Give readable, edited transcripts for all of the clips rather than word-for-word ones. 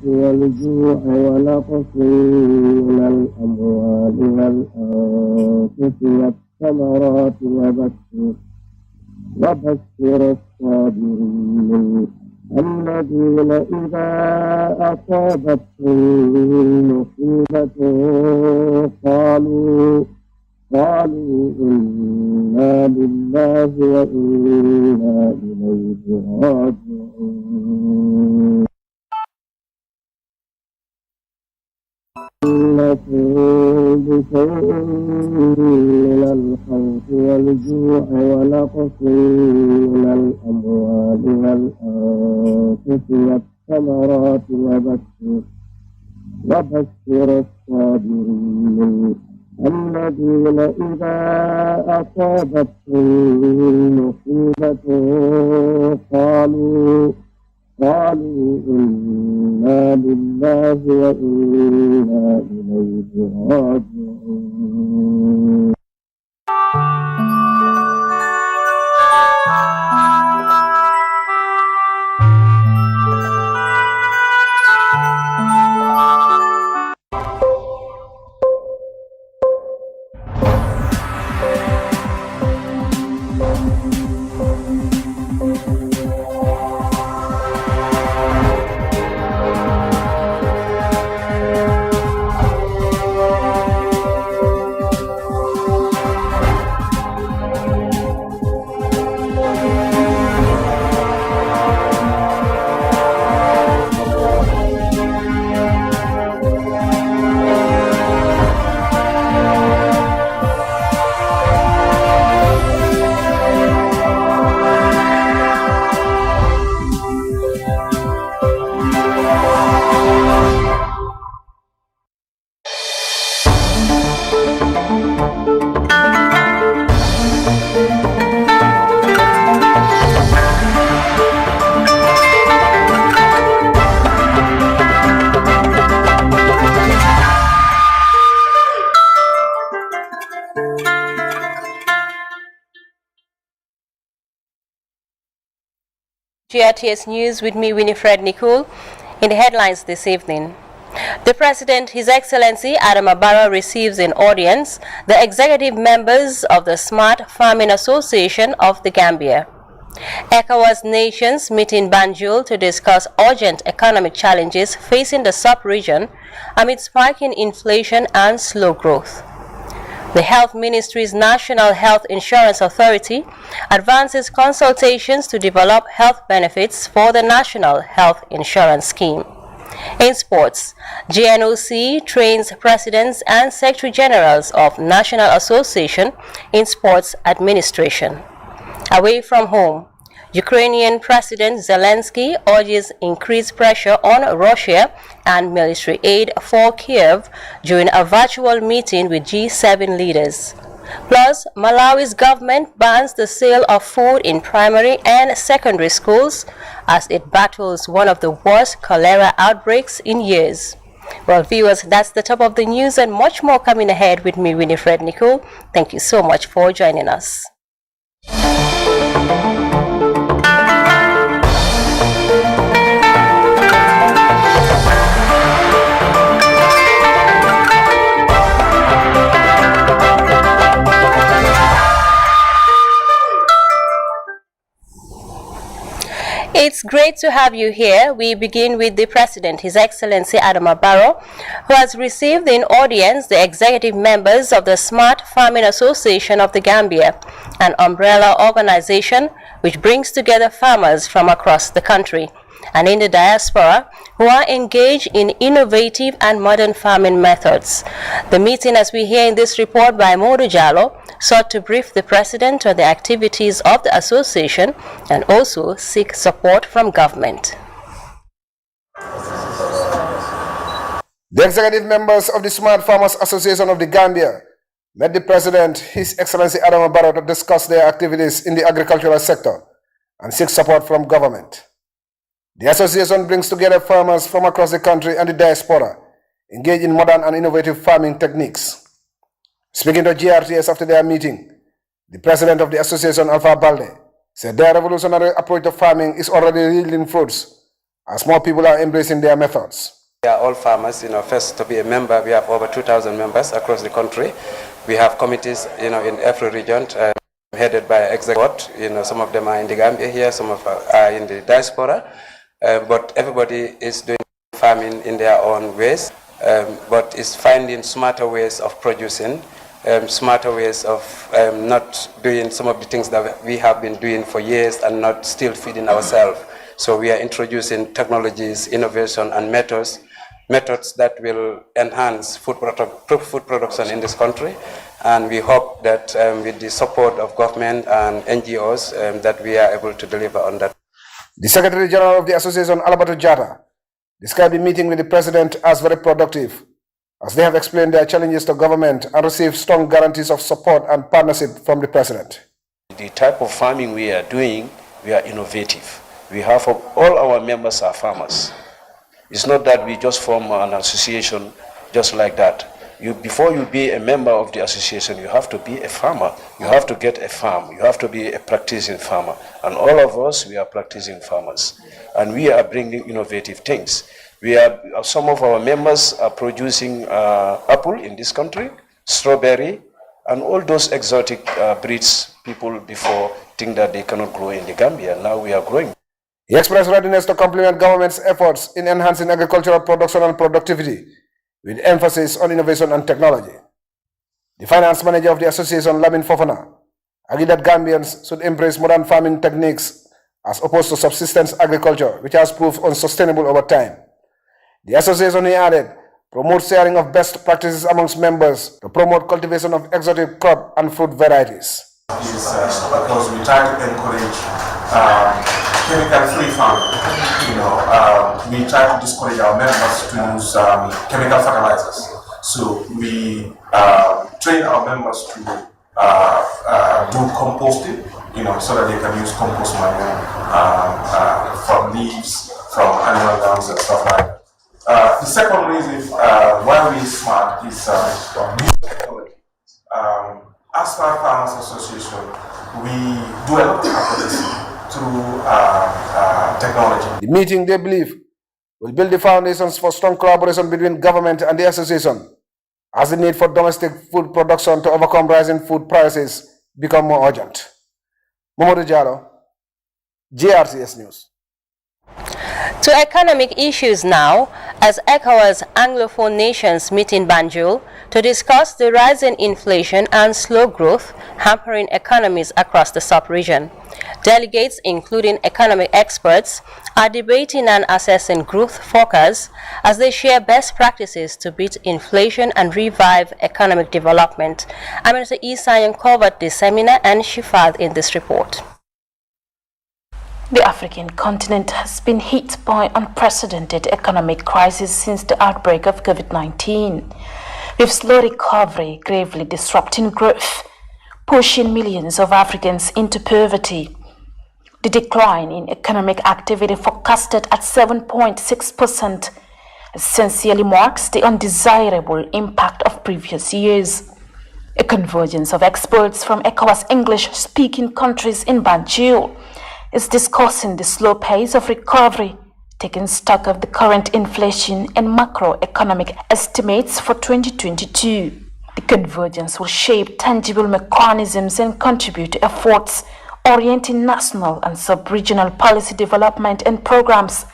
الخوف والجوع ونقص من الأموال والأنفس والثمرات وبشر الصابرين الذين إذا أصابتهم مصيبة قالوا إنا لله وإنا إليه راجعون إنكم بشيء من الخوف والجوع ونقص من الأموال والأنفس والثمرات وبشر الصابرين الذين إذا أصابتهم مصيبة قالوا إنا لله وإنا إليه راجعون GRTS News with me, Winifred Nicole. In the headlines this evening, the President, His Excellency Adama Barrow, receives in audience the executive members of the Smart Farming Association of the Gambia. ECOWAS nations meet in Banjul to discuss urgent economic challenges facing the sub-region amid spiking inflation and slow growth. The Health Ministry's National Health Insurance Authority advances consultations to develop health benefits for the National Health Insurance Scheme. In sports, GNOC trains presidents and secretary generals of National Association in Sports Administration. Away from home, Ukrainian President Zelensky urges increased pressure on Russia and military aid for Kiev during a virtual meeting with G7 leaders. Plus, Malawi's government bans the sale of food in primary and secondary schools as it battles one of the worst cholera outbreaks in years. Well, viewers, that's the top of the news and much more coming ahead with me, Winifred Nicole. Thank you so much for joining us. It's great to have you here. We begin with the President, His Excellency Adama Barrow, who has received in audience the executive members of the Smart Farming Association of the Gambia, an umbrella organization which brings together farmers from across the country and in the diaspora who are engaged in innovative and modern farming methods. The meeting, as we hear in this report by Modu Jallo, sought to brief the President on the activities of the association and also seek support from government. The executive members of the Smart Farmers Association of the Gambia met the President, His Excellency Adama Barrow, to discuss their activities in the agricultural sector and seek support from government. The association brings together farmers from across the country and the diaspora engaged in modern and innovative farming techniques. Speaking to GRTS after their meeting, the president of the association, Alpha Balde, said their revolutionary approach to farming is already yielding fruits as more people are embracing their methods. We are all farmers. First, to be a member, we have over 2,000 members across the country. We have committees, in every region, headed by executive. Some of them are in the Gambia here, some of them are in the diaspora. But everybody is doing farming in their own ways, but is finding smarter ways of producing, smarter ways of not doing some of the things that we have been doing for years and not still feeding ourselves. So we are introducing technologies, innovation, and methods that will enhance food production in this country. And we hope that with the support of government and NGOs, that we are able to deliver on that. The Secretary General of the Association, Alberto Jata, described the meeting with the President as very productive, as they have explained their challenges to government and received strong guarantees of support and partnership from the President. The type of farming we are doing, we are innovative. We have all our members are farmers. It's not that we just form an association just like that. Before you be a member of the association, you have to be a farmer. You have to get a farm. You have to be a practicing farmer. And all of us, we are practicing farmers. And we are bringing innovative things. Some of our members are producing apple in this country, strawberry, and all those exotic breeds people before think that they cannot grow in the Gambia. Now we are growing. He expressed readiness to complement government's efforts in enhancing agricultural production and productivity, with emphasis on innovation and technology. The finance manager of the association, Lamin Fofana, argued that Gambians should embrace modern farming techniques as opposed to subsistence agriculture, which has proved unsustainable over time. The association, he added, promotes sharing of best practices amongst members to promote cultivation of exotic crop and fruit varieties. Because we try to encourage chemical-free farming. We try to discourage our members to use chemical fertilizers. So we train our members to do composting, so that they can use compost manure from leaves, from animal dung and stuff like that. The second reason why we smart is new technology. As Smart Farmers Association, we do a lot of advocacy through technology. The meeting, they believe, will build the foundations for strong collaboration between government and the association, as the need for domestic food production to overcome rising food prices become more urgent. Momodu Jalo, JRCS News. To economic issues now, as ECOWAS Anglophone nations meet in Banjul to discuss the rising inflation and slow growth hampering economies across the sub-region. Delegates, including economic experts, are debating and assessing growth forecasts as they share best practices to beat inflation and revive economic development. Aminata Isayan covered this seminar and she filed in this report. The African continent has been hit by unprecedented economic crisis since the outbreak of COVID-19, with slow recovery gravely disrupting growth, pushing millions of Africans into poverty. The decline in economic activity, forecasted at 7.6%, essentially marks the undesirable impact of previous years. A convergence of experts from ECOWAS English-speaking countries in Banjul is discussing the slow pace of recovery, taking stock of the current inflation and macroeconomic estimates for 2022. The convergence will shape tangible mechanisms and contribute to efforts orienting national and sub-regional policy development and programs,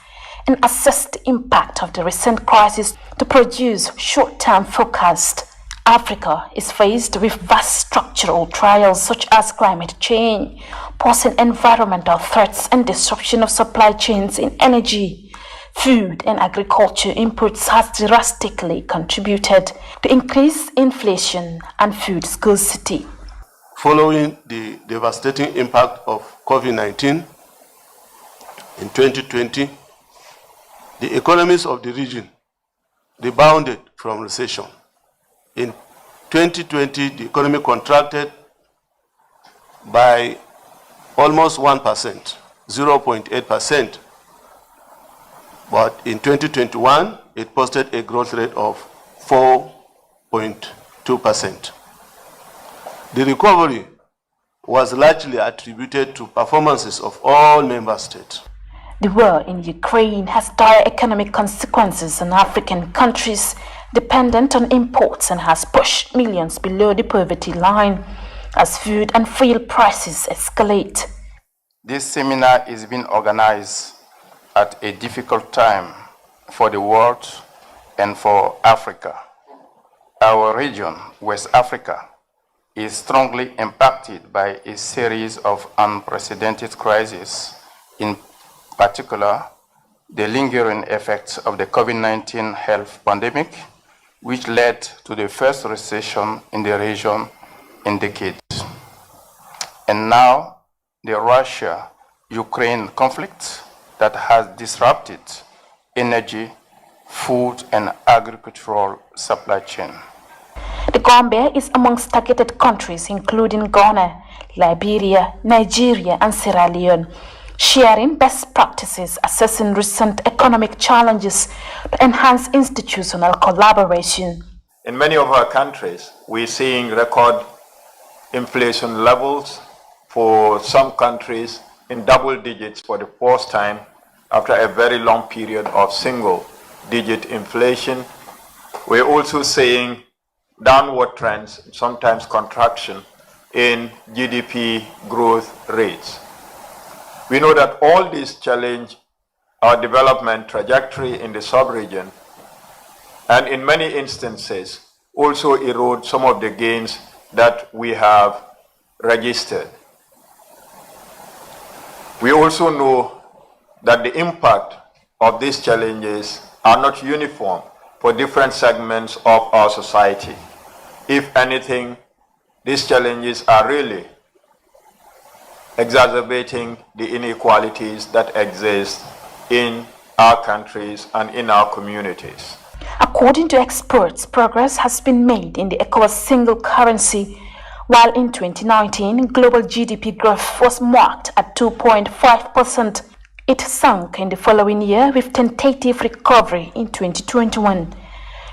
and assess the impact of the recent crisis to produce short-term forecasts. Africa is faced with vast structural trials such as climate change, posing environmental threats and disruption of supply chains in energy. Food and agriculture inputs has drastically contributed to increased inflation and food scarcity. Following the devastating impact of COVID-19 in 2020, the economies of the region rebounded from recession. In 2020, the economy contracted by almost 1%, 0.8%. But in 2021, it posted a growth rate of 4.2%. The recovery was largely attributed to performances of all member states. The war in Ukraine has dire economic consequences on African countries dependent on imports and has pushed millions below the poverty line as food and fuel prices escalate. This seminar is being organized at a difficult time for the world and for Africa. Our region, West Africa, is strongly impacted by a series of unprecedented crises, in particular, the lingering effects of the COVID-19 health pandemic, which led to the first recession in the region in decades. And now, the Russia-Ukraine conflict that has disrupted energy, food, and agricultural supply chain. The Gambia is amongst targeted countries including Ghana, Liberia, Nigeria, and Sierra Leone, sharing best practices, assessing recent economic challenges to enhance institutional collaboration. In many of our countries, we're seeing record inflation levels, for some countries in double digits for the first time after a very long period of single-digit inflation. We're also seeing downward trends, sometimes contraction, in GDP growth rates. We know that all these challenge our development trajectory in the sub-region and in many instances also erode some of the gains that we have registered. We also know that the impact of these challenges are not uniform for different segments of our society. If anything, these challenges are really exacerbating the inequalities that exist in our countries and in our communities. According to experts, progress has been made in the ECOWAS single currency, while in 2019, global GDP growth was marked at 2.5%. It sank in the following year with tentative recovery in 2021.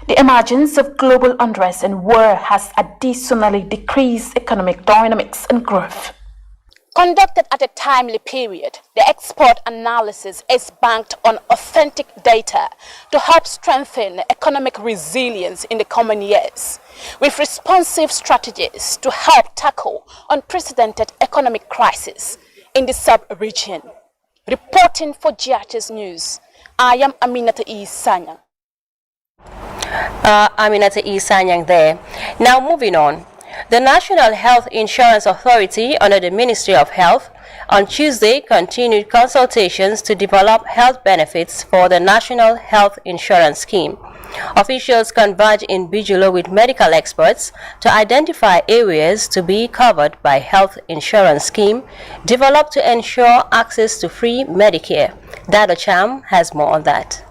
The emergence of global unrest and war has additionally decreased economic dynamics and growth. Conducted at a timely period, the expert analysis is banked on authentic data to help strengthen economic resilience in the coming years, with responsive strategies to help tackle unprecedented economic crisis in the sub-region. Reporting for GHS News, I am Aminata E. Sanyang. Aminata E. Sanyang there. Now moving on. The National Health Insurance Authority under the Ministry of Health on Tuesday continued consultations to develop health benefits for the National Health Insurance Scheme. Officials converged in Bigelow with medical experts to identify areas to be covered by health insurance scheme developed to ensure access to free Medicare. Dado Cham has more on that.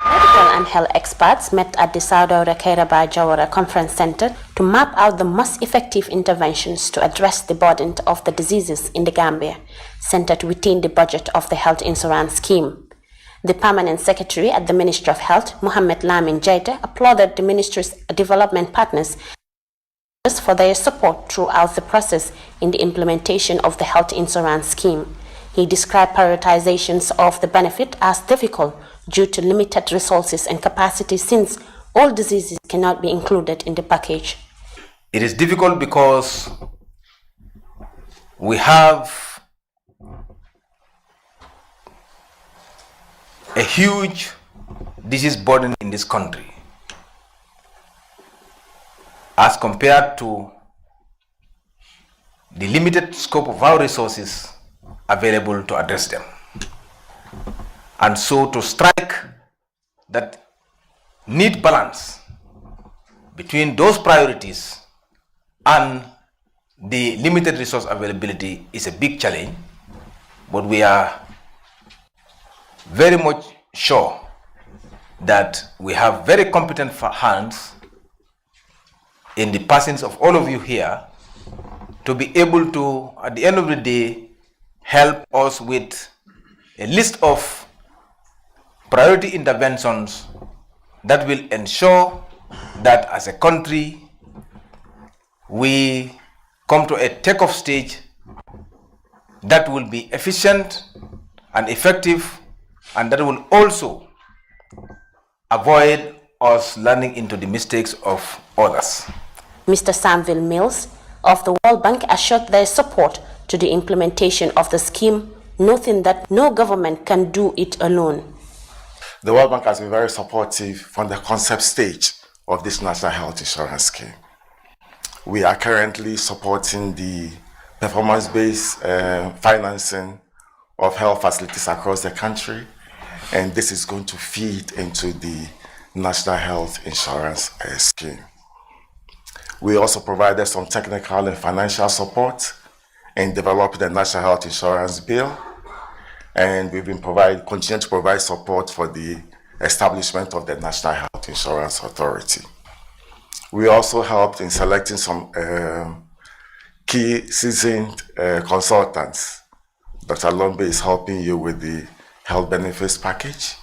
Medical and health experts met at the Saudoura Kairaba Jawara Conference Center to map out the most effective interventions to address the burden of the diseases in the Gambia, centered within the budget of the health insurance scheme. The permanent secretary at the Ministry of Health, Mohamed Lamin Jaita, applauded the ministry's development partners for their support throughout the process in the implementation of the health insurance scheme. He described prioritizations of the benefit as difficult due to limited resources and capacity, since all diseases cannot be included in the package. It is difficult because we have a huge disease burden in this country as compared to the limited scope of our resources available to address them. And so to strike that neat balance between those priorities and the limited resource availability is a big challenge, but we are very much sure that we have very competent hands in the persons of all of you here to be able to, at the end of the day, help us with a list of priority interventions that will ensure that as a country we come to a takeoff stage that will be efficient and effective, and that will also avoid us learning into the mistakes of others. Mr. Samville Mills of the World Bank assured their support to the implementation of the scheme, noting that no government can do it alone. The World Bank has been very supportive from the concept stage of this National Health Insurance Scheme. We are currently supporting the performance-based financing of health facilities across the country, and this is going to feed into the National Health Insurance Scheme. We also provided some technical and financial support in developing the National Health Insurance Bill, and we've been continuing to provide support for the establishment of the National Health Insurance Authority. We also helped in selecting some key seasoned consultants. Dr. Lombe is helping you with the health benefits package.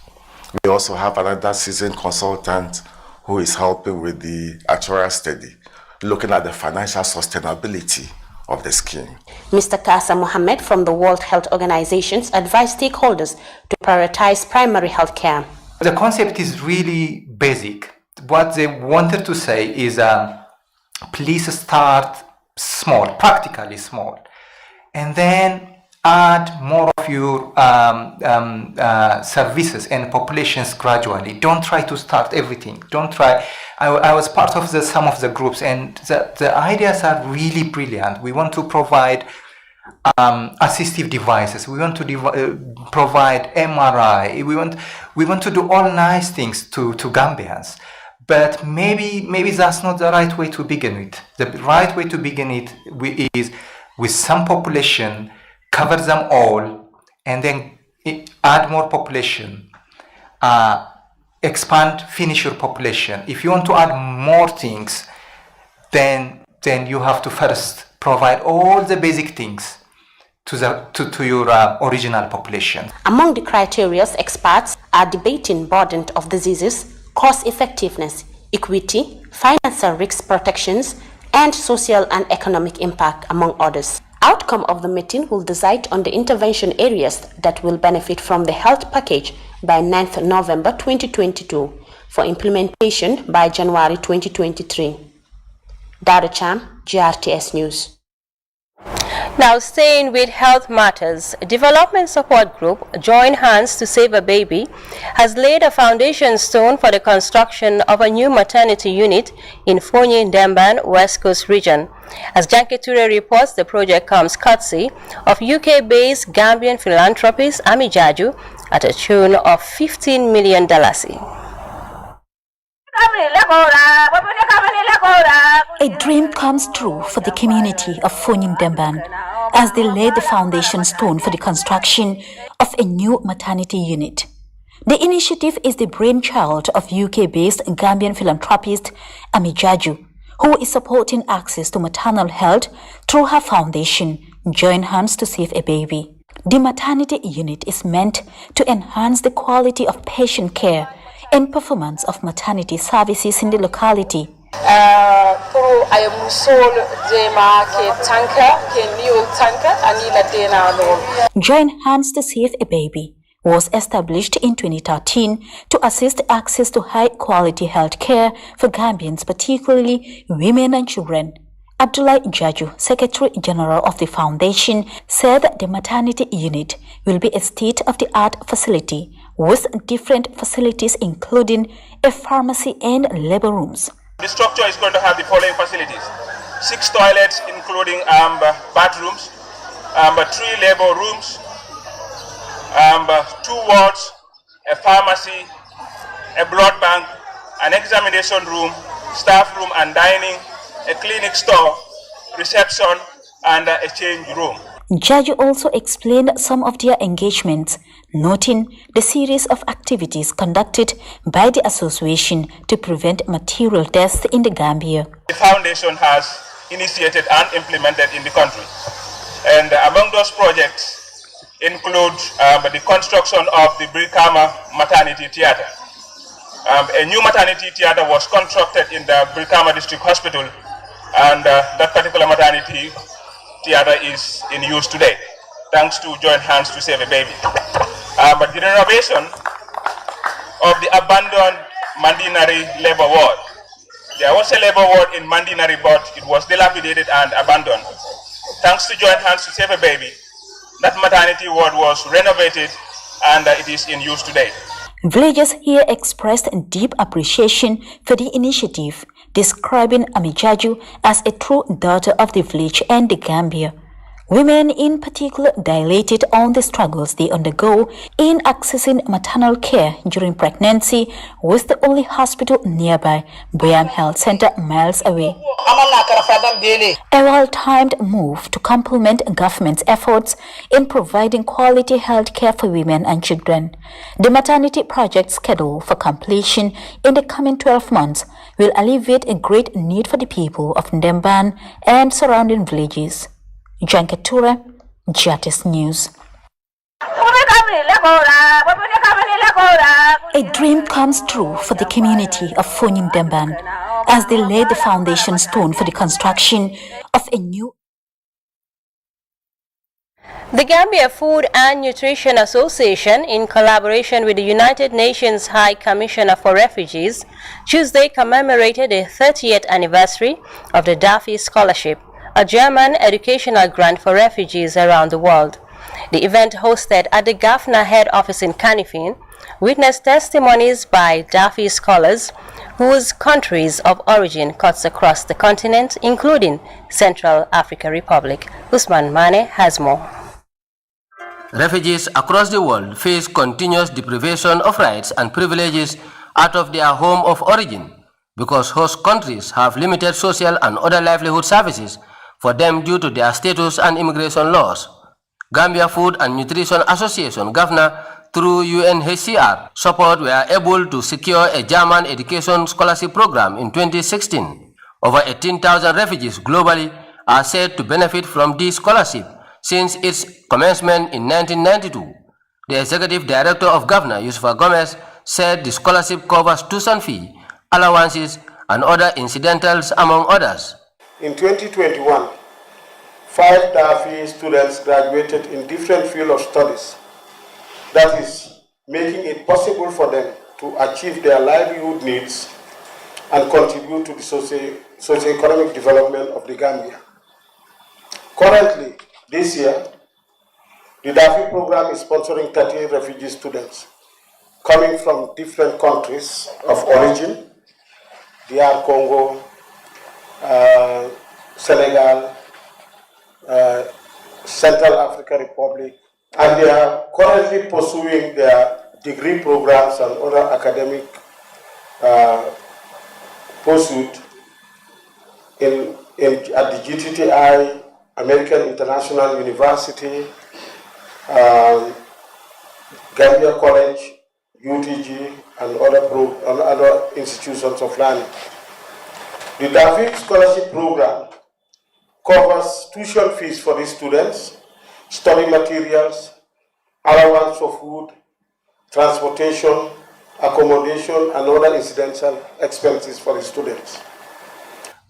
We also have another seasoned consultant who is helping with the actuarial study, looking at the financial sustainability of the scheme. Mr. Kasa Mohammed from the World Health Organization advised stakeholders to prioritize primary health care. The concept is really basic. What they wanted to say is please start small, practically small, and then add more of your services and populations gradually. Don't try to start everything. Don't try. I was part of some of the groups, and the ideas are really brilliant. We want to provide assistive devices. We want to provide MRI. We want to do all nice things to Gambians. But maybe that's not the right way to begin with. The right way to begin it is with some population, cover them all, and then add more population. Expand, finish your population. If you want to add more things, then you have to first provide all the basic things to your original population. Among the criteria, experts are debating burden of diseases, cost effectiveness, equity, financial risk protections, and social and economic impact, among others. Outcome of the meeting will decide on the intervention areas that will benefit from the health package by 9th November 2022 for implementation by January 2023. Dara Cham, GRTS News. Now, staying with health matters, a development support group, Join Hands to Save a Baby, has laid a foundation stone for the construction of a new maternity unit in Fonyi Demban, West Coast region. As Janketure reports, the project comes courtesy of UK-based Gambian philanthropist Ami Jaju at a tune of $15 million. A dream comes true for the community of Fonyi Demban as they lay the foundation stone for the construction of a new maternity unit. The initiative is the brainchild of UK-based Gambian philanthropist Ami Jaju, who is supporting access to maternal health through her foundation, Join Hands to Save a Baby. The maternity unit is meant to enhance the quality of patient care and performance of maternity services in the locality. Join Hands to Save a Baby was established in 2013 to assist access to high-quality health care for Gambians, particularly women and children. Abdullah Jaju, Secretary General of the Foundation, said that the maternity unit will be a state-of-the-art facility with different facilities including a pharmacy and labor rooms. The structure is going to have the following facilities: 6 toilets including bathrooms, 3 labor rooms, 2 wards, a pharmacy, a blood bank, an examination room, staff room and dining, a clinic store, reception, and a change room. Jaju also explained some of their engagements, noting the series of activities conducted by the association to prevent material deaths in the Gambia. The foundation has initiated and implemented in the country, and among those projects include the construction of the Brikama Maternity Theatre. A new maternity theatre was constructed in the Brikama District Hospital, and that particular maternity theatre is in use today, thanks to Join Hands to Save a Baby. the renovation of the abandoned Mandinari labor ward. There was a labor ward in Mandinari, but it was dilapidated and abandoned. Thanks to Joint Hands to Save a Baby, that maternity ward was renovated and it is in use today. Villagers here expressed deep appreciation for the initiative, describing Amijaju as a true daughter of the village and the Gambia. Women in particular dilated on the struggles they undergo in accessing maternal care during pregnancy, with the only hospital nearby, Boyam Health Center, miles away. A well-timed move to complement government's efforts in providing quality health care for women and children. The maternity project, scheduled for completion in the coming 12 months, will alleviate a great need for the people of Ndemban and surrounding villages. Jankatura, Jatis News. A dream comes true for the community of Fonyim Demban as they laid the foundation stone for the construction of a new. The Gambia Food and Nutrition Association, in collaboration with the United Nations High Commissioner for Refugees, Tuesday commemorated the 30th anniversary of the Dafi Scholarship, a German educational grant for refugees around the world. The event, hosted at the GAFNA head office in Kanifing, witnessed testimonies by Dafi scholars whose countries of origin cuts across the continent, including Central African Republic. Usman Mane has more. Refugees across the world face continuous deprivation of rights and privileges out of their home of origin because host countries have limited social and other livelihood services for them due to their status and immigration laws. Gambia Food and Nutrition Association, Governor, through UNHCR support, were able to secure a German education scholarship program in 2016. Over 18,000 refugees globally are said to benefit from this scholarship since its commencement in 1992. The executive director of Governor, Yusufa Gomez, said the scholarship covers tuition fee, allowances, and other incidentals, among others. In 2021, 5 Dafi students graduated in different fields of studies. That is, making it possible for them to achieve their livelihood needs and contribute to the socio-economic development of the Gambia. Currently, this year, the Dafi program is sponsoring 38 refugee students coming from different countries of origin: DR Congo, Senegal, Central African Republic, and they are currently pursuing their degree programs and other academic pursuit at the GTTI, American International University, Gambia College, UTG, and other institutions of learning. The Dafi Scholarship Program covers tuition fees for the students, study materials, allowance for food, transportation, accommodation, and other incidental expenses for the students.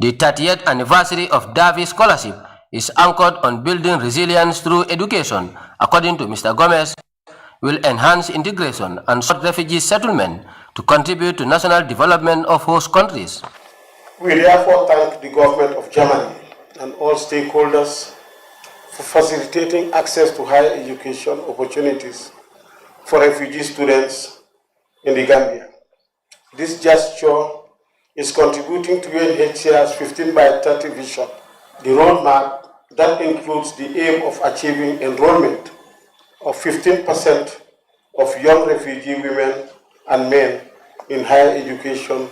The 30th anniversary of Dafi Scholarship is anchored on building resilience through education, according to Mr. Gomez, will enhance integration and support refugee settlement to contribute to national development of host countries. We therefore thank the government of Germany and all stakeholders for facilitating access to higher education opportunities for refugee students in the Gambia. This gesture is contributing to UNHCR's 15 by 30 vision, the roadmap that includes the aim of achieving enrollment of 15% of young refugee women and men in higher education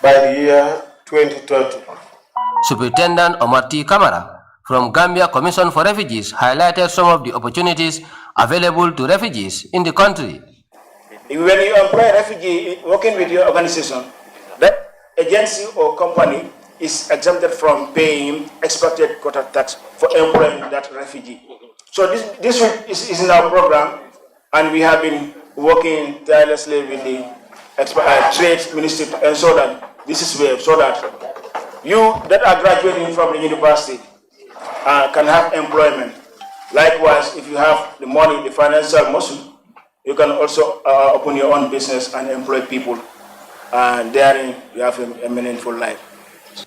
by the year 2030. Superintendent Omar T. Kamara from Gambia Commission for Refugees highlighted some of the opportunities available to refugees in the country. When you employ a refugee working with your organization, that agency or company is exempted from paying expected quota tax for employing that refugee. So this is in our program, and we have been working tirelessly with the trade ministry to ensure that this is waived, so that you that are graduating from the university can have employment. Likewise, if you have the money, the financial muscle, you can also open your own business and employ people. And therein, you have a meaningful life.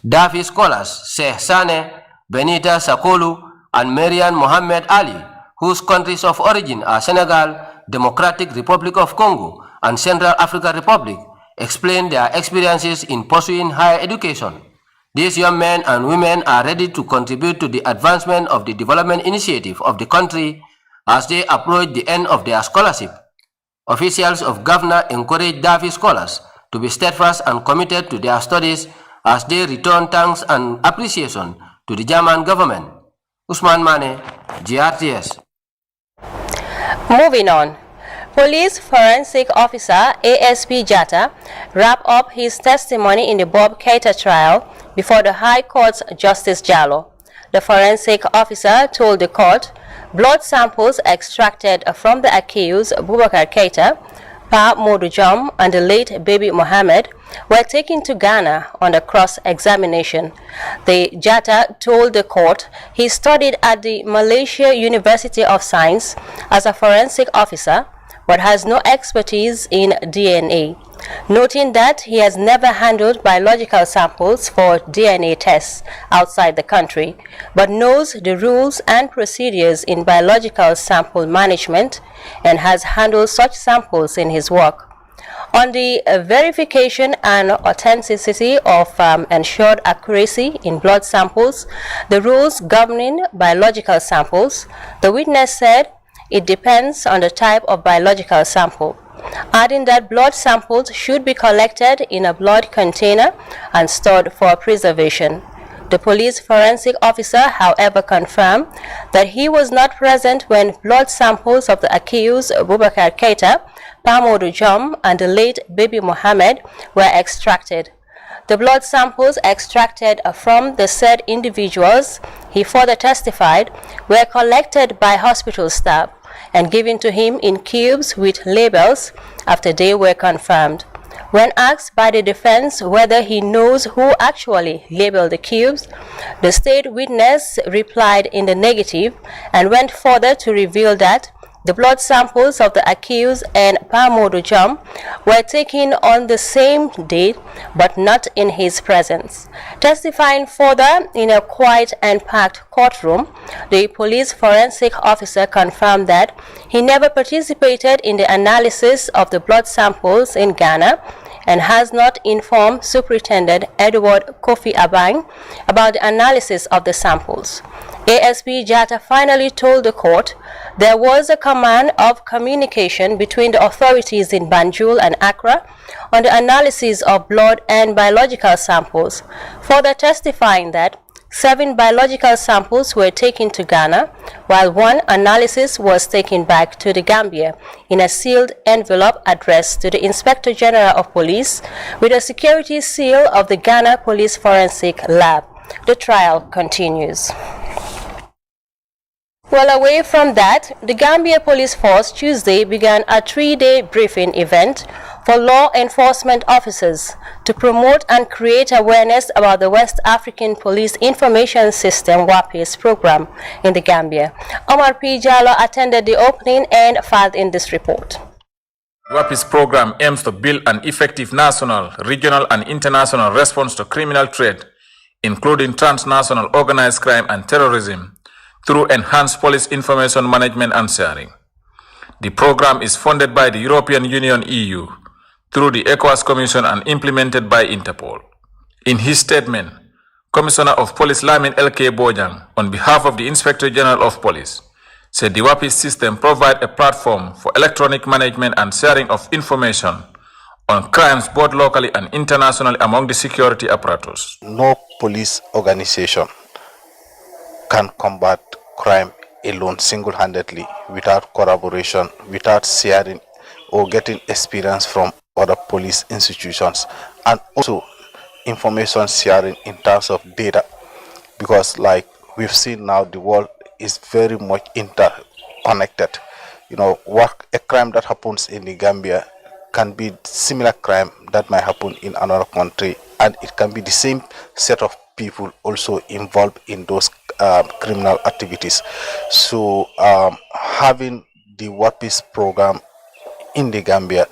Dafi scholars Sheikh Sane, Benita Sakolu, and Marian Mohammed Ali, whose countries of origin are Senegal, Democratic Republic of Congo, and Central African Republic, explain their experiences in pursuing higher education. These young men and women are ready to contribute to the advancement of the development initiative of the country as they approach the end of their scholarship. Officials of Governor encourage Dafi scholars to be steadfast and committed to their studies as they return thanks and appreciation to the German government. Usman Mane, GRTS. Moving on. Police Forensic Officer ASP Jatta wrapped up his testimony in the Bob Keita trial before the High Court's Justice Jallo. The forensic officer told the court blood samples extracted from the accused Boubacar Keita, Pa Modou Jom, and the late Baby Mohammed were taken to Ghana under cross-examination. The Jatta told the court he studied at the Malaysia University of Science as a forensic officer but has no expertise in DNA, noting that he has never handled biological samples for DNA tests outside the country, but knows the rules and procedures in biological sample management and has handled such samples in his work. On the verification and authenticity of ensured accuracy in blood samples, the rules governing biological samples, the witness said it depends on the type of biological sample, adding that blood samples should be collected in a blood container and stored for preservation. The police forensic officer, however, confirmed that he was not present when blood samples of the accused Boubacar Keita, Pa Modou Jom, and the late Baby Mohammed were extracted. The blood samples extracted from the said individuals, he further testified, were collected by hospital staff and given to him in cubes with labels after they were confirmed. When asked by the defense whether he knows who actually labeled the cubes, the state witness replied in the negative and went further to reveal that the blood samples of the accused and Pa Modou Jom were taken on the same date but not in his presence. Testifying further in a quiet and packed courtroom, the police forensic officer confirmed that he never participated in the analysis of the blood samples in Ghana and has not informed Superintendent Edward Kofi Abang about the analysis of the samples. ASP Jatta finally told the court there was a command of communication between the authorities in Banjul and Accra on the analysis of blood and biological samples, further testifying that 7 biological samples were taken to Ghana, while 1 analysis was taken back to the Gambia in a sealed envelope addressed to the Inspector General of Police with a security seal of the Ghana Police Forensic Lab. The trial continues. Well, away from that, the Gambia Police Force Tuesday began a 3-day briefing event for law enforcement officers to promote and create awareness about the West African Police Information System WAPIS program in the Gambia. Omar P. Jallo attended the opening and filed in this report. WAPIS program aims to build an effective national, regional, and international response to criminal threat, including transnational organized crime and terrorism, through enhanced police information management and sharing. The program is funded by the European Union (EU) through the ECOWAS Commission and implemented by Interpol. In his statement, Commissioner of Police Lamin L.K. Bojang, on behalf of the Inspector General of Police, said the WAPIS system provides a platform for electronic management and sharing of information on crimes both locally and internationally among the security apparatus. No police organization can combat crime alone single-handedly without collaboration, without sharing or getting experience from other police institutions, and also information sharing in terms of data, because like we've seen now, the world is very much interconnected. You know, what a crime that happens in the Gambia can be similar crime that might happen in another country, and it can be the same set of people also involved in those criminal activities. So having the WAPIS program in the Gambia,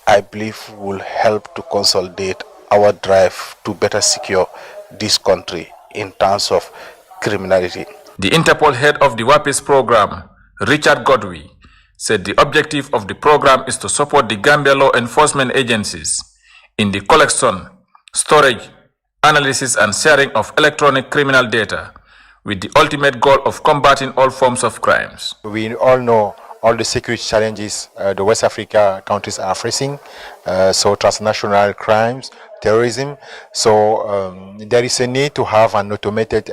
I believe will help to consolidate our drive to better secure this country in terms of criminality. The Interpol head of the WAPIS program, Richard Godwin, said the objective of the program is to support the Gambia law enforcement agencies in the collection, storage, analysis and sharing of electronic criminal data with the ultimate goal of combating all forms of crimes. We all know all the security challenges the West Africa countries are facing, so transnational crimes, terrorism. So there is a need to have an automated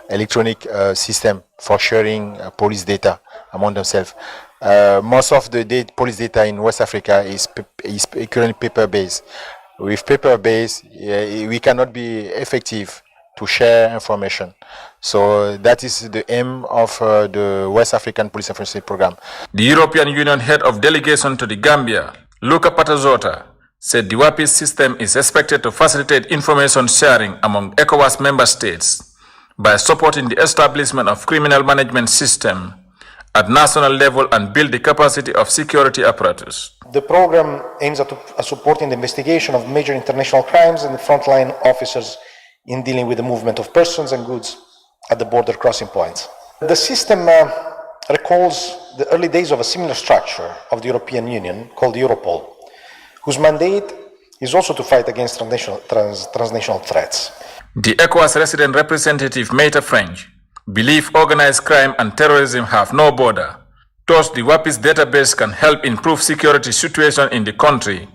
electronic system for sharing police data among themselves. Most of the police data in West Africa is currently paper-based. With paper-based, we cannot be effective to share information. So that is the aim of the West African Police Information Program. The European Union head of delegation to the Gambia, Luca Patazota, said the WAPIS system is expected to facilitate information sharing among ECOWAS member states by supporting the establishment of criminal management system at national level and build the capacity of security apparatus. The program aims at supporting the investigation of major international crimes and the frontline officers in dealing with the movement of persons and goods at the border crossing points. The system recalls the early days of a similar structure of the European Union called Europol, whose mandate is also to fight against transnational threats. The ECOWAS resident representative, Maita French, believes organized crime and terrorism have no border. Thus, the WAPIS database can help improve security situation in the country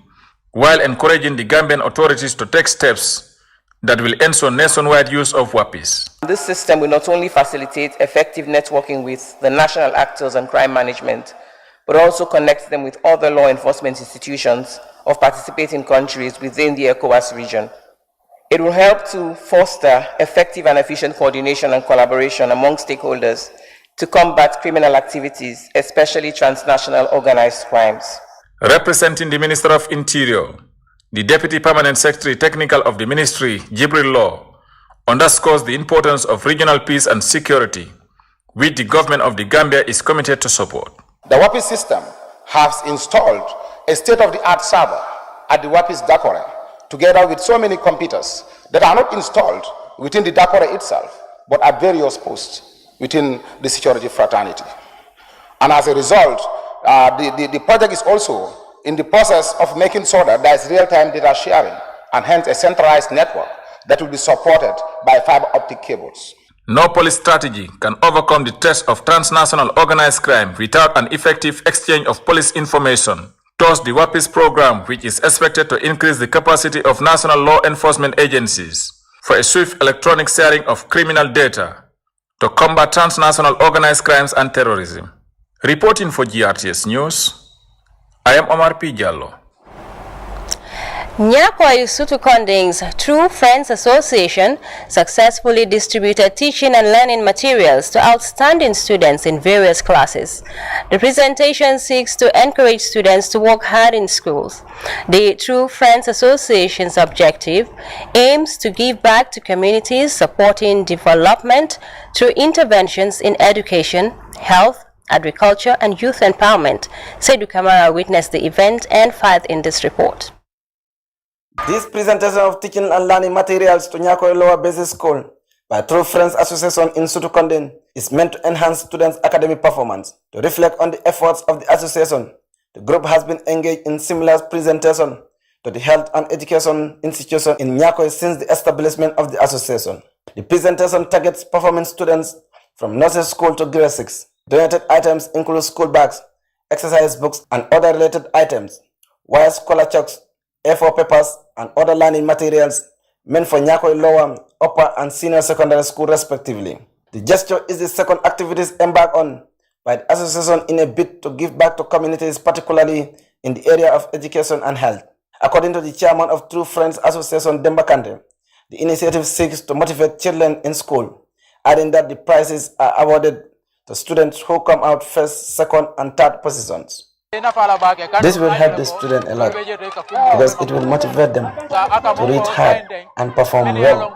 while encouraging the Gambian authorities to take steps that will ensure nationwide use of WAPIS. This system will not only facilitate effective networking with the national actors on crime management, but also connect them with other law enforcement institutions of participating countries within the ECOWAS region. It will help to foster effective and efficient coordination and collaboration among stakeholders to combat criminal activities, especially transnational organized crimes. Representing the Minister of Interior, the Deputy Permanent Secretary Technical of the Ministry, Jibril Law, underscores the importance of regional peace and security, which the government of the Gambia is committed to support. The WAPIS system has installed a state-of-the-art server at the WAPIS Dakore, together with so many computers that are not installed within the Dakore itself, but at various posts within the security fraternity. And as a result, the project is also in the process of making sure that there is real-time data sharing and hence a centralized network that will be supported by fiber optic cables. No police strategy can overcome the threat of transnational organized crime without an effective exchange of police information. Thus, the WAPIS program, which is expected to increase the capacity of national law enforcement agencies for a swift electronic sharing of criminal data to combat transnational organized crimes and terrorism. Reporting for GRTS News, I am Omar P. Jallo. Nyakwa Yusutu Konding's True Friends Association successfully distributed teaching and learning materials to outstanding students in various classes. The presentation seeks to encourage students to work hard in schools. The True Friends Association's objective aims to give back to communities supporting development through interventions in education, health, agriculture, and youth empowerment. Seydou Kamara witnessed the event and filed in this report. This presentation of teaching and learning materials to Nyako Lower Basic School by True Friends Association in Sutukondin is meant to enhance students' academic performance. To reflect on the efforts of the association, the group has been engaged in similar presentation to the health and education institution in Nyako since the establishment of the association. The presentation targets performing students from nursery school to grade 6. Donated items include school bags, exercise books, and other related items, while scholar chalks, A4 papers, and other learning materials meant for Nyako Lower, Upper, and Senior Secondary School respectively. The gesture is the second activity embarked on by the association in a bid to give back to communities, particularly in the area of education and health. According to the chairman of True Friends Association, Demba Kante, the initiative seeks to motivate children in school, adding that the prizes are awarded to students who come out first, second, and third positions. This will help the student a lot because it will motivate them to read hard and perform well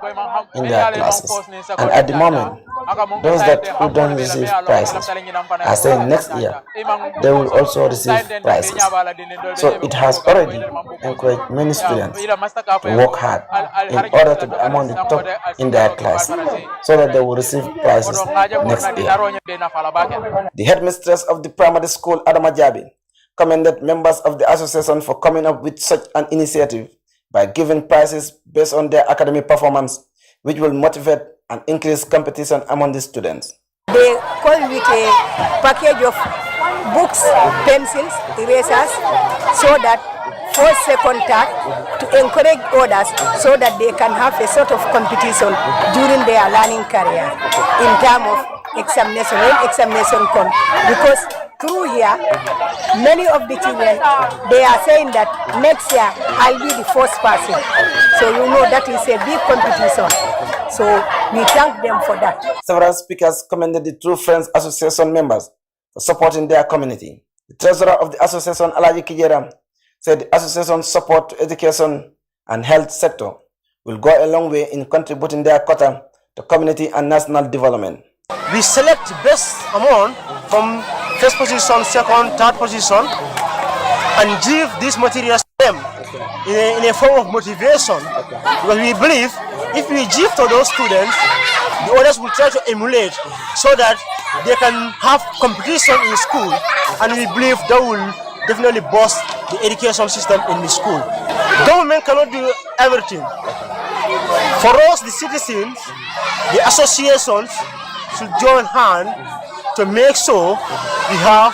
in their classes. And at the moment, those who don't receive prizes are saying next year they will also receive prizes. So it has already encouraged many students to work hard in order to be among the top in their class so that they will receive prizes next year. The headmistress of the primary school, Adama Jabi, commended members of the association for coming up with such an initiative by giving prizes based on their academic performance, which will motivate and increase competition among the students. They come with a package of books, pencils, erasers, so that first, second, third, to encourage others so that they can have a sort of competition during their learning career in terms of examination, when examination comes. Because through here, many of the children, they are saying that next year I'll be the first person. So you know that is a big competition. So we thank them for that. Several speakers commended the True Friends Association members for supporting their community. The treasurer of the association, Alaji Kijera, said the association's support to education and health sector will go a long way in contributing their quota to community and national development. We select best among from first position, second, third position, and give these materials to them in a form of motivation. Because we believe if we give to those students, the others will try to emulate so that they can have competition in school, and we believe that will definitely boost the education system in the school. Government cannot do everything. For us, the citizens, the associations should join hands to make sure we have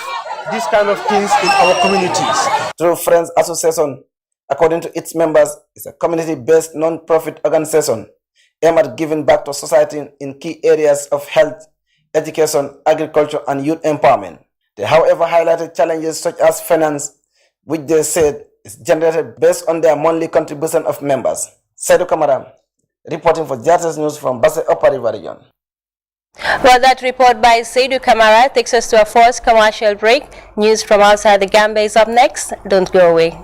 these kind of things in our communities. True Friends Association, according to its members, is a community-based non-profit organization aimed at giving back to society in key areas of health, education, agriculture, and youth empowerment. They, however, highlighted challenges such as finance, which they said is generated based on their monthly contribution of members. Saidu Kamara, reporting for JRTS News from Basse Upper River Region. Well, that report by Saidu Kamara takes us to a first commercial break. News from outside the Gambia is up next. Don't go away.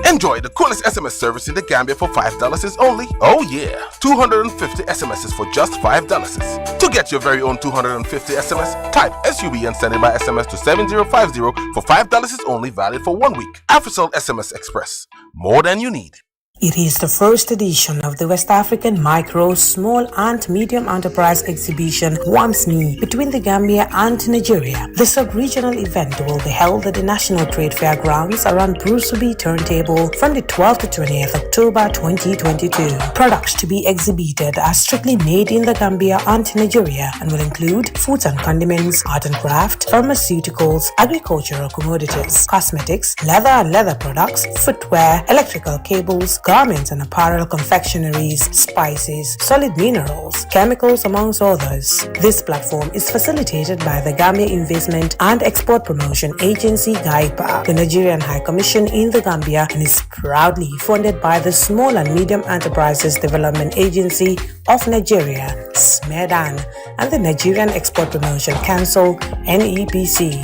Enjoy the coolest SMS service in the Gambia for $5 is only. Oh yeah, 250 SMSs for just $5. To get your very own 250 SMS, type SUB and send it by SMS to 7050 for $5 is only, valid for 1 week. AfriCell SMS Express, more than you need. It is the first edition of the West African Micro, Small and Medium Enterprise Exhibition WAMSME between the Gambia and Nigeria. The sub-regional event will be held at the National Trade Fair grounds around Brusubi Turntable from the 12th to 20th October 2022. Products to be exhibited are strictly made in the Gambia and Nigeria and will include foods and condiments, art and craft, pharmaceuticals, agricultural commodities, cosmetics, leather and leather products, footwear, electrical cables, garments and apparel confectionaries, spices, solid minerals, chemicals, amongst others. This platform is facilitated by the Gambia Investment and Export Promotion Agency GAIPA, the Nigerian High Commission in the Gambia, and is proudly funded by the Small and Medium Enterprises Development Agency of Nigeria, SMEDAN, and the Nigerian Export Promotion Council, NEPC.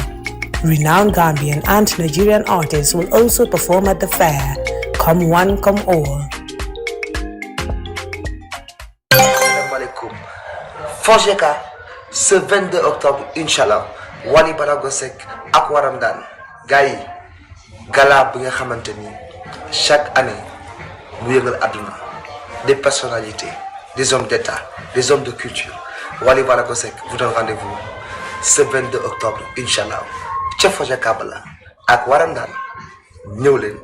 Renowned Gambian and Nigerian artists will also perform at the fair. Come one, come all. Assalamualaikum. Fojeka, ce 22 octobre, Inch'Allah, Wally Ballago Seck ak Waram Dan. Gaay, gala bi nga xamanteni chaque année mu yëngal aduna. Des personnalités, des hommes d'État, des hommes de culture. Wally Ballago Seck vous donne rendez-vous ce 22 octobre, Inch'Allah. Ca Fojeka bala ak Waram Dan. Ñëw leen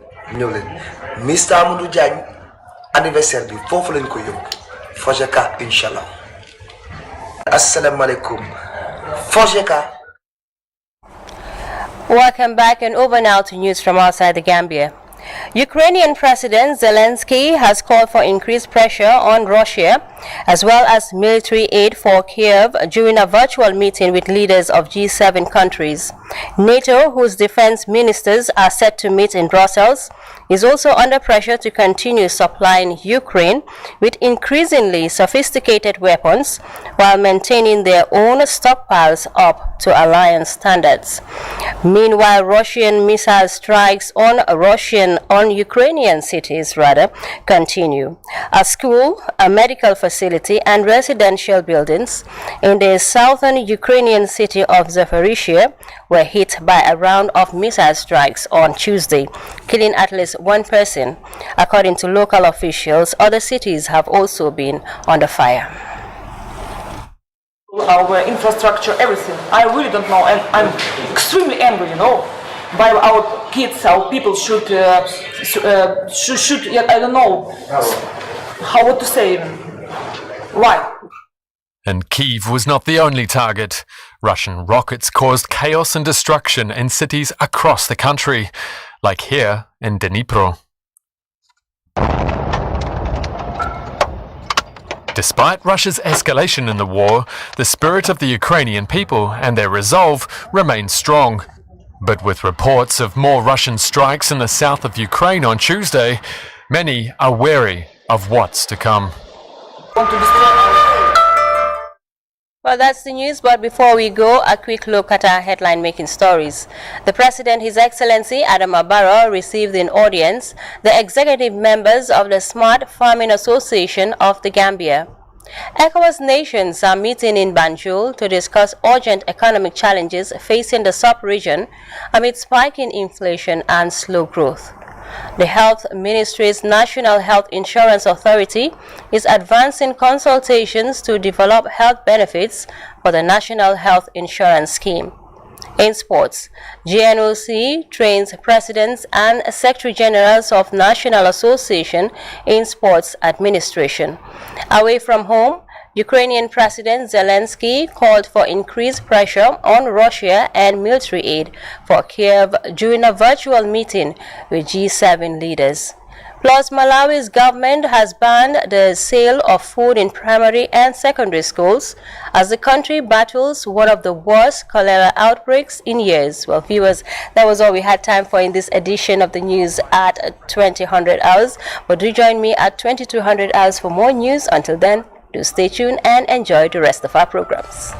Mr Amadou Diagne anniversaire bi foofu lañ ko yóbbu Fojeka inshallah. Assalamu alaikum Fojeka. Welcome back, and over now to news from outside the Gambia. Ukrainian President Zelensky has called for increased pressure on Russia as well as military aid for Kiev during a virtual meeting with leaders of G7 countries. NATO, whose defense ministers are set to meet in Brussels, is also under pressure to continue supplying Ukraine with increasingly sophisticated weapons while maintaining their own stockpiles up to alliance standards. Meanwhile, Russian missile strikes on Ukrainian cities continue. A school, a medical facility, and residential buildings in the southern Ukrainian city of Zaporizhia were hit by a round of missile strikes on Tuesday, killing at least one person. According to local officials, other cities have also been under fire. Our infrastructure, everything. I really don't know, and I'm extremely angry, by our kids. Our people should I don't know what to say. Why? And Kyiv was not the only target. Russian rockets caused chaos and destruction in cities across the country, like here in Dnipro. Despite Russia's escalation in the war, the spirit of the Ukrainian people and their resolve remain strong. But with reports of more Russian strikes in the south of Ukraine on Tuesday, many are wary of what's to come. Well, that's the news, but before we go, a quick look at our headline-making stories. The President, His Excellency Adama Barrow, received in audience the executive members of the Smart Farming Association of the Gambia. ECOWAS nations are meeting in Banjul to discuss urgent economic challenges facing the sub-region amid spiking inflation and slow growth. The Health Ministry's National Health Insurance Authority is advancing consultations to develop health benefits for the National Health Insurance Scheme. In sports, GNOC trains presidents and secretary generals of National Association in Sports Administration. Away from home, Ukrainian President Zelensky called for increased pressure on Russia and military aid for Kiev during a virtual meeting with G7 leaders. Plus, Malawi's government has banned the sale of food in primary and secondary schools as the country battles one of the worst cholera outbreaks in years. Well, viewers, that was all we had time for in this edition of the news at 2000 hours. But do join me at 2200 hours for more news. Until then, do stay tuned and enjoy the rest of our programs.